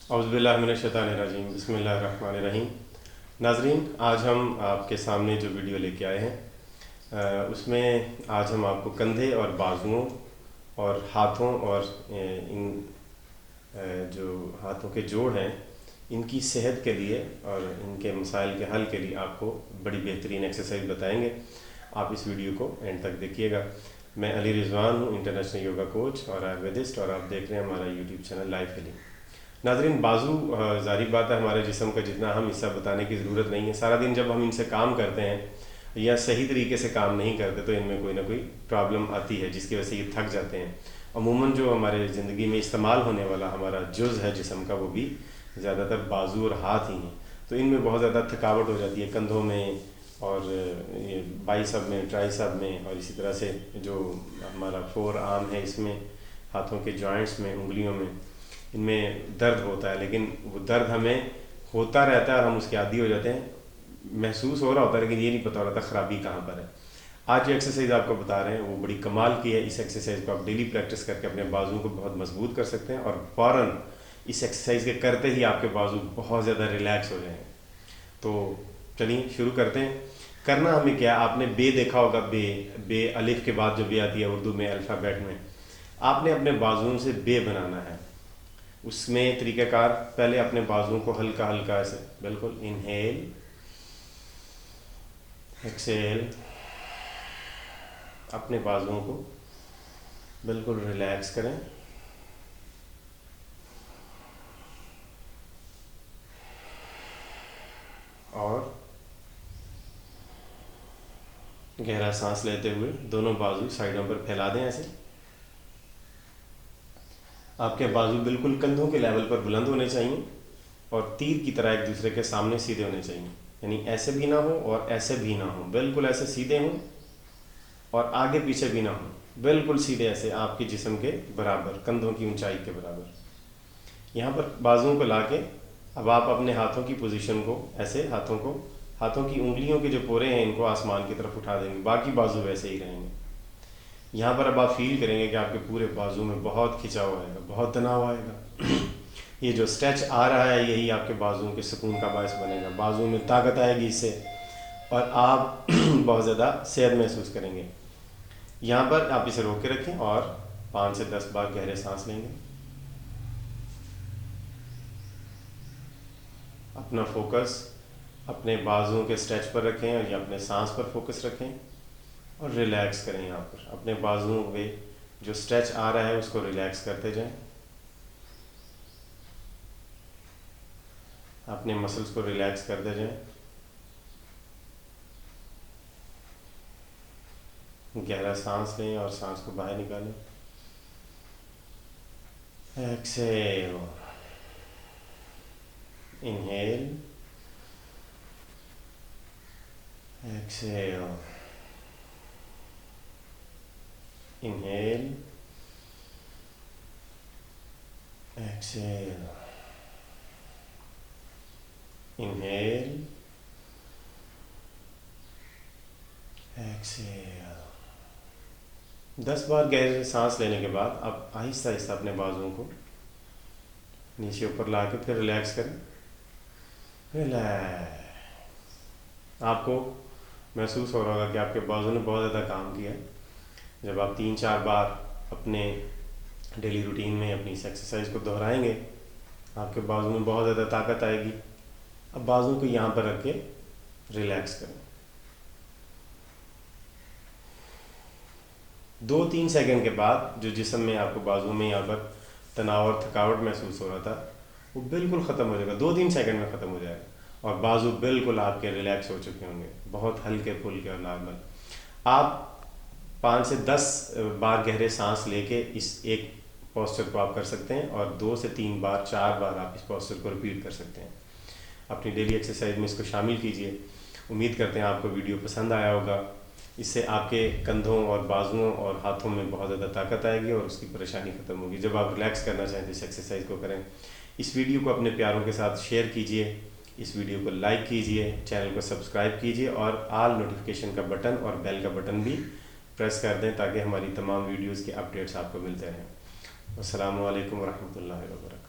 اعوذ باللہ من الشیطان الرجیم، بسم اللہ الرحمن الرحیم۔ ناظرین، آج ہم آپ کے سامنے جو ویڈیو لے کے آئے ہیں اس میں آج ہم آپ کو کندھے اور بازوؤں اور ہاتھوں اور ان جو ہاتھوں کے جوڑ ہیں ان کی صحت کے لیے اور ان کے مسائل کے حل کے لیے آپ کو بڑی بہترین ایکسرسائز بتائیں گے۔ آپ اس ویڈیو کو اینڈ تک دیکھیے گا۔ میں علی رضوان ہوں، انٹرنیشنل یوگا کوچ اور آیورویدسٹ، اور آپ دیکھ رہے ہیں ہمارا یوٹیوب چینل لائف ہیلنگ۔ ناظرین، بازو ظاہری بات ہے ہمارے جسم کا جتنا ہم حصہ بتانے کی ضرورت نہیں ہے۔ سارا دن جب ہم ان سے کام کرتے ہیں یا صحیح طریقے سے کام نہیں کرتے تو ان میں کوئی نہ کوئی پرابلم آتی ہے جس کی وجہ سے یہ تھک جاتے ہیں۔ عموماً جو ہمارے زندگی میں استعمال ہونے والا ہمارا جز ہے جسم کا وہ بھی زیادہ تر بازو اور ہاتھ ہی ہیں، تو ان میں بہت زیادہ تھکاوٹ ہو جاتی ہے، کندھوں میں اور بائسپ میں، ٹرائسپ میں، اور اسی طرح سے جو ہمارا فور آرم ہے اس میں، ہاتھوں کے جوائنٹس میں، انگلیوں میں، ان میں درد ہوتا ہے۔ لیکن وہ درد ہمیں ہوتا رہتا ہے اور ہم اس کے عادی ہو جاتے ہیں، محسوس ہو رہا ہوتا ہے لیکن یہ نہیں پتہ ہوتا خرابی کہاں پر ہے۔ آج جو ایکسرسائز آپ کو بتا رہے ہیں وہ بڑی کمال کی ہے۔ اس ایکسرسائز کو آپ ڈیلی پریکٹس کر کے اپنے بازو کو بہت مضبوط کر سکتے ہیں، اور فوراً اس ایکسرسائز کے کرتے ہی آپ کے بازو بہت زیادہ ریلیکس ہو جائیں گے۔ تو چلیے شروع کرتے ہیں۔ کرنا ہمیں کیا، آپ نے بے دیکھا ہوگا، بے الف کے بعد جو بے آتی ہے اردو میں الفابیٹ میں، آپ نے اپنے بازوؤں سے بے بنانا ہے۔ اس میں طریقہ کار، پہلے اپنے بازوؤں کو ہلکا ہلکا ایسے بالکل انہیل ایکسیل، اپنے بازوؤں کو بالکل ریلیکس کریں، اور گہرا سانس لیتے ہوئے دونوں بازو سائڈوں پر پھیلا دیں ایسے۔ آپ کے بازو بالکل کندھوں کے لیول پر بلند ہونے چاہیے اور تیر کی طرح ایک دوسرے کے سامنے سیدھے ہونے چاہیے، یعنی ایسے بھی نہ ہو اور ایسے بھی نہ ہو، بالکل ایسے سیدھے ہوں اور آگے پیچھے بھی نہ ہوں، بالکل سیدھے ایسے آپ کے جسم کے برابر، کندھوں کی اونچائی کے برابر۔ یہاں پر بازوؤں کو لا کے اب آپ اپنے ہاتھوں کی پوزیشن کو ایسے، ہاتھوں کی انگلیوں کے جو پورے ہیں ان کو آسمان کی طرف اٹھا دیں گے، باقی بازو ویسے ہی رہیں گے۔ یہاں پر اب آپ فیل کریں گے کہ آپ کے پورے بازو میں بہت کھنچاؤ آئے گا، بہت تناؤ آئے گا۔ یہ جو اسٹریچ آ رہا ہے یہی آپ کے بازوؤں کے سکون کا باعث بنے گا، بازو میں طاقت آئے گی اس سے، اور آپ بہت زیادہ صحت محسوس کریں گے۔ یہاں پر آپ اسے روک کے رکھیں اور 5 سے 10 بار گہرے سانس لیں گے۔ اپنا فوکس اپنے بازوؤں کے اسٹریچ پر رکھیں اور یا اپنے سانس پر فوکس رکھیں اور ریلیکس کریں۔ یہاں پر اپنے بازوؤں میں جو اسٹریچ آ رہا ہے اس کو ریلیکس کرتے جائیں، اپنے مسلس کو ریلیکس کرتے جائیں۔ گہرا سانس لیں اور سانس کو باہر نکالیں۔ Axial, inhale, axial, inhale, axial, inhale, axial. 10 بار گہرے سانس لینے کے بعد اب آہستہ آہستہ اپنے بازوؤں کو نیچے اوپر لا کے پھر ریلیکس کریں۔ ریلیکس۔ آپ کو محسوس ہو رہا ہوگا کہ آپ کے بازو نے بہت زیادہ کام کیا ہے۔ جب آپ 3-4 بار اپنے ڈیلی روٹین میں اپنی اس ایکسرسائز کو دہرائیں گے آپ کے بازو میں بہت زیادہ طاقت آئے گی۔ اب بازو کو یہاں پر رکھ کے ریلیکس کریں۔ 2-3 سیکنڈ کے بعد جو جسم میں آپ کو بازو میں یہاں پر تناؤ اور تھکاوٹ محسوس ہو رہا تھا وہ بالکل ختم ہو جائے گا، 2-3 سیکنڈ میں ختم ہو جائے گا، اور بازو بالکل آپ کے ریلیکس ہو چکے ہوں گے، بہت ہلکے پھلکے اور نارمل۔ آپ 5 سے 10 بار گہرے سانس لے کے اس ایک پوسچر کو آپ کر سکتے ہیں، اور 2 سے 3 بار 4 بار آپ اس پوسچر کو رپیٹ کر سکتے ہیں۔ اپنی ڈیلی ایکسرسائز میں اس کو شامل کیجئے۔ امید کرتے ہیں آپ کو ویڈیو پسند آیا ہوگا۔ اس سے آپ کے کندھوں اور بازوؤں اور ہاتھوں میں بہت زیادہ طاقت آئے گی اور اس کی پریشانی ختم ہوگی۔ جب آپ ریلیکس کرنا چاہیں تو اس ایکسرسائز کو کریں۔ اس ویڈیو کو اپنے پیاروں کے ساتھ شیئر کیجئے، اس ویڈیو کو لائک کیجئے، چینل کو سبسکرائب کیجئے، اور آل نوٹیفیکیشن کا بٹن اور بیل کا بٹن بھی پریس کر دیں تاکہ ہماری تمام ویڈیوز کے اپڈیٹس آپ کو ملتے رہیں۔ السلام علیکم ورحمۃ اللہ وبرکاتہ۔